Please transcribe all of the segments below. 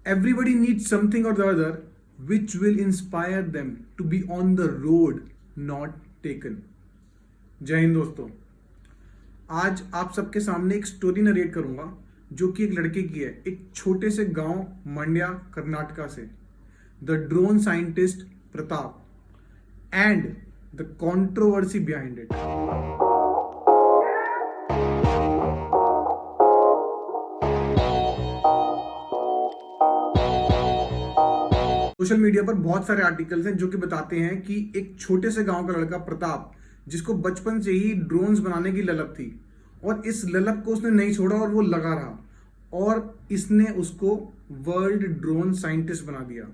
Everybody needs something or the other which will inspire them to be on the road, not taken. जय हिंद दोस्तों। आज आप सबके सामने एक स्टोरी नरेट करूंगा जो कि एक लड़के की है, एक छोटे से गांव मंड्या कर्नाटका से। The drone scientist Pratap and the controversy behind it. Social media पर बहुत सारे आर्टिकल्स हैं जो कि बताते हैं कि एक छोटे से गांव का लड़का प्रताप, जिसको बचपन से ही ड्रोन्स बनाने की ललक थी और इस ललक को उसने नहीं छोड़ा और वो लगा रहा और इसने उसको वर्ल्ड ड्रोन साइंटिस्ट बना दिया।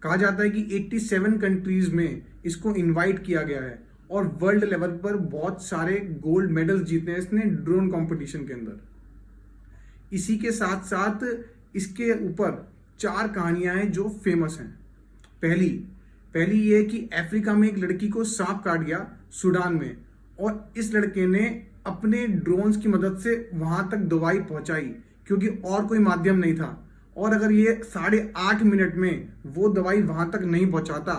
कहा जाता है कि 87 कंट्रीज में इसको इनवाइट किया गया है और वर्ल्ड लेवल पर बहुत सारे गोल्ड मेडल्स जीते हैं इसने ड्रोन कंपटीशन के अंदर। इसी के साथ साथ इसके ऊपर 4 कहानियां हैं जो फेमस हैं। पहली ये कि अफ्रीका में एक लड़की को सांप काट गया सूडान में और इस लड़के ने अपने ड्रोन्स की मदद से वहां तक दवाई पहुंचाई क्योंकि और कोई माध्यम नहीं था, और अगर ये 8.5 मिनट में वो दवाई वहां तक नहीं पहुंचाता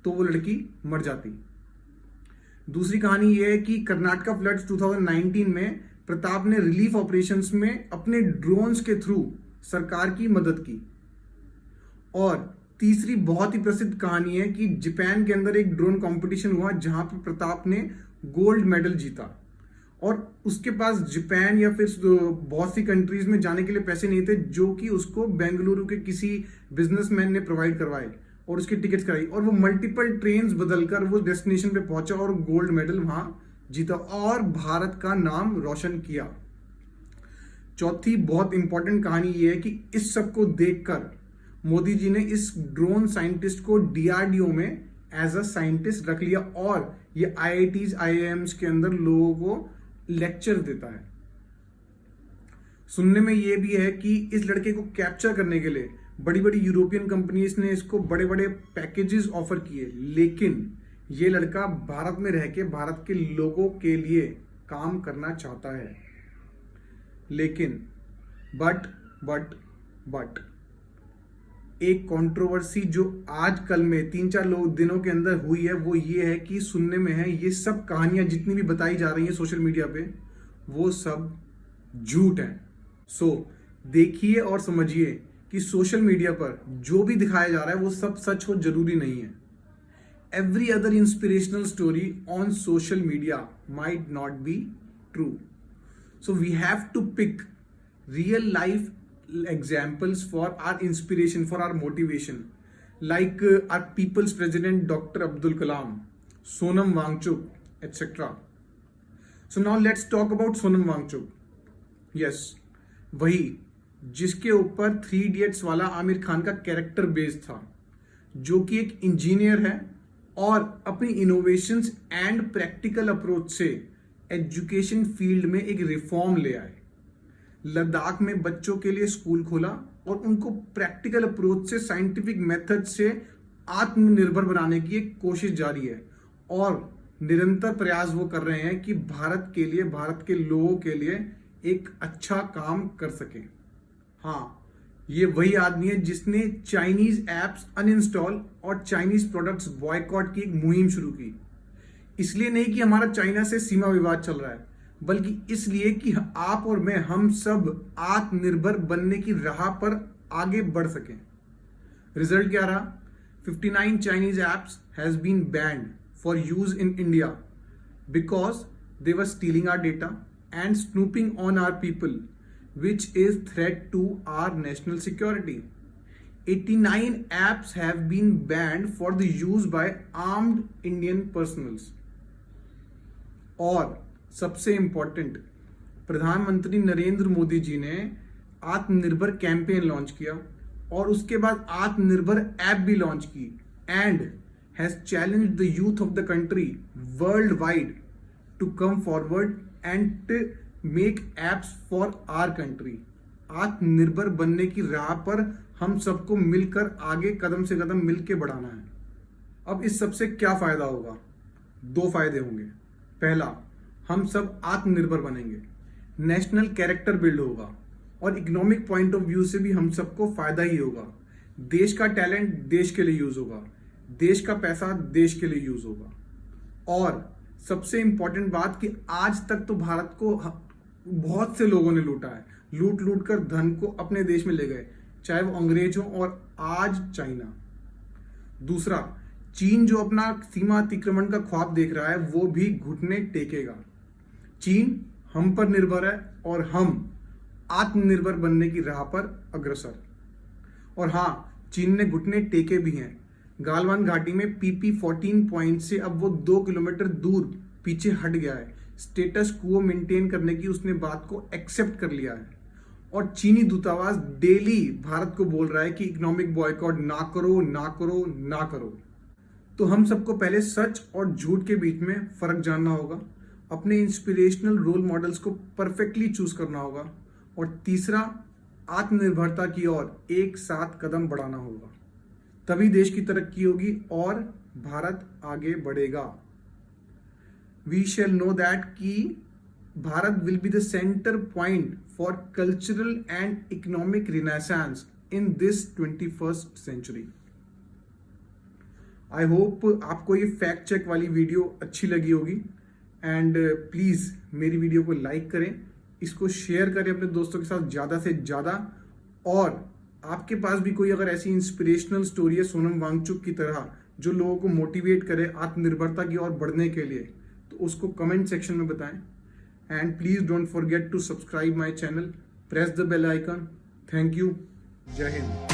तो वो लड़की मर जाती। दूसरी कहानी ये है कि कर्नाटका फ्लड्स 2019 में प्रताप ने रिलीफ ऑपरेशंस में अपने ड्रोन्स के थ्रू सरकार की मदद की। और तीसरी बहुत ही प्रसिद्ध कहानी है कि जापान के अंदर एक ड्रोन कंपटीशन हुआ जहां पर प्रताप ने गोल्ड मेडल जीता और उसके पास जापान या फिर बहुत सी कंट्रीज में जाने के लिए पैसे नहीं थे, जो कि उसको बेंगलुरु के किसी बिजनेसमैन ने प्रोवाइड करवाए और उसकी टिकट्स कराई और वो मल्टीपल ट्रेन्स बदलकर वो डेस्टिनेशन पे पहुंचा और गोल्ड मेडल वहां जीता और भारत का नाम रोशन किया। चौथी बहुत इंपॉर्टेंट कहानी ये है कि इस सब को देखकर मोदी जी ने इस ड्रोन साइंटिस्ट को डीआरडीओ में एज अ साइंटिस्ट रख लिया और ये आईआईटीज आईआईएम्स के अंदर लोगों को लेक्चर देता है। सुनने में ये भी है कि इस लड़के को कैप्चर करने के लिए बड़ी बड़ी यूरोपियन कंपनीज ने इसको बड़े बड़े पैकेजेस ऑफर किए, लेकिन ये लड़का भारत में रह के भारत के लोगों के लिए काम करना चाहता है। लेकिन बट एक कंट्रोवर्सी जो आजकल में 3-4 दिनों के अंदर हुई है वो ये है कि सुनने में है ये सब कहानियां जितनी भी बताई जा रही हैं सोशल मीडिया पे वो सब झूठ है। सो देखिए और समझिए कि सोशल मीडिया पर जो भी दिखाया जा रहा है वो सब सच हो जरूरी नहीं है। Every other inspirational story on social media might not be true, so we have to pick real life examples for our inspiration, for our motivation, like our people's president Dr. Abdul Kalam, Sonam Wangchuk, etc. So now let's talk about Sonam Wangchuk. Yes, वही जिसके ऊपर 3 Idiots वाला आमिर खान का character based था, जो कि एक engineer है और अपनी इनोवेशंस एंड प्रैक्टिकल अप्रोच से एजुकेशन फील्ड में एक रिफॉर्म ले आए। लद्दाख में बच्चों के लिए स्कूल खोला और उनको प्रैक्टिकल अप्रोच से साइंटिफिक मेथड से आत्मनिर्भर बनाने की एक कोशिश जारी है और निरंतर प्रयास वो कर रहे हैं कि भारत के लिए, भारत के लोगों के लिए एक अच्छा काम कर सके। हाँ, ये वही आदमी है जिसने चाइनीज एप्स अनइंस्टॉल और चाइनीज प्रोडक्ट्स बॉयकॉट की एक मुहिम शुरू की। इसलिए नहीं कि हमारा चाइना से सीमा विवाद चल रहा है, बल्कि इसलिए कि आप और मैं, हम सब आत्मनिर्भर बनने की राह पर आगे बढ़ सकें। रिजल्ट क्या रहा? 59 Chinese apps has been banned for use in India because they were stealing our data and snooping on our people, which is threat to our national security. 89 apps have been banned for the use by armed Indian personals. और सबसे important, प्रधानमंत्री नरेंद्र मोदी जी ने आत्मनिर्भर campaign launch किया और उसके बाद आत्मनिर्भर ऐप भी लॉन्च की and has challenged the youth of the country world wide to come forward and make apps for our country. आत्मनिर्भर बनने की राह पर हम सबको मिलकर आगे कदम से कदम मिलकर बढ़ाना है। अब इस सबसे क्या फायदा होगा? 2 फायदे होंगे। पहला, हम सब आत्मनिर्भर बनेंगे, नेशनल कैरेक्टर बिल्ड होगा और इकोनॉमिक पॉइंट ऑफ व्यू से भी हम सबको फायदा ही होगा। देश का टैलेंट देश के लिए यूज होगा, देश का पैसा देश के लिए यूज होगा। और सबसे इंपॉर्टेंट बात कि आज तक तो भारत को बहुत से लोगों ने लूटा है, लूट लूट कर धन को अपने देश में ले गए, चाहे वो अंग्रेज हो और आज चाइना। दूसरा, चीन जो अपना सीमा अतिक्रमण का ख्वाब देख रहा है वो भी घुटने टेकेगा। चीन हम पर निर्भर है और हम आत्मनिर्भर बनने की राह पर अग्रसर। और हाँ, चीन ने घुटने टेके भी हैं। गालवान घाटी में PP14 पॉइंट से अब वो 2 किलोमीटर दूर पीछे हट गया है। स्टेटस क्वो मेंटेन करने की उसने बात को एक्सेप्ट कर लिया है। और चीनी दूतावास डेली भारत को बोल रहा है कि इकोनॉमिक बॉयकॉट ना करो, ना करो, ना करो। तो हम सबको पहले सच और झूठ के बीच में फर्क जानना होगा, अपने इंस्पिरेशनल रोल मॉडल्स को परफेक्टली चूज करना होगा, और तीसरा, आत्मनिर्भरता की ओर एक साथ कदम बढ़ाना होगा। तभी देश की तरक्की होगी और भारत आगे बढ़ेगा। वी शैल नो दैट कि Bharat will be the centre point for cultural and economic renaissance in this 21st century. I hope आपको ये फैक्ट चेक वाली वीडियो अच्छी लगी होगी, एंड प्लीज मेरी वीडियो को लाइक करें, इसको शेयर करें अपने दोस्तों के साथ ज़्यादा से ज़्यादा। और आपके पास भी कोई अगर ऐसी इंस्पिरेशनल स्टोरी है सोनम वांगचुक की तरह जो लोगों को मोटिवेट करे आत्मनिर्भरता की ओर बढ़ने के लिए, तो उसको कमेंट सेक्शन में बताएं। And please don't forget to subscribe my channel, press the bell icon. Thank you. जय हिंद।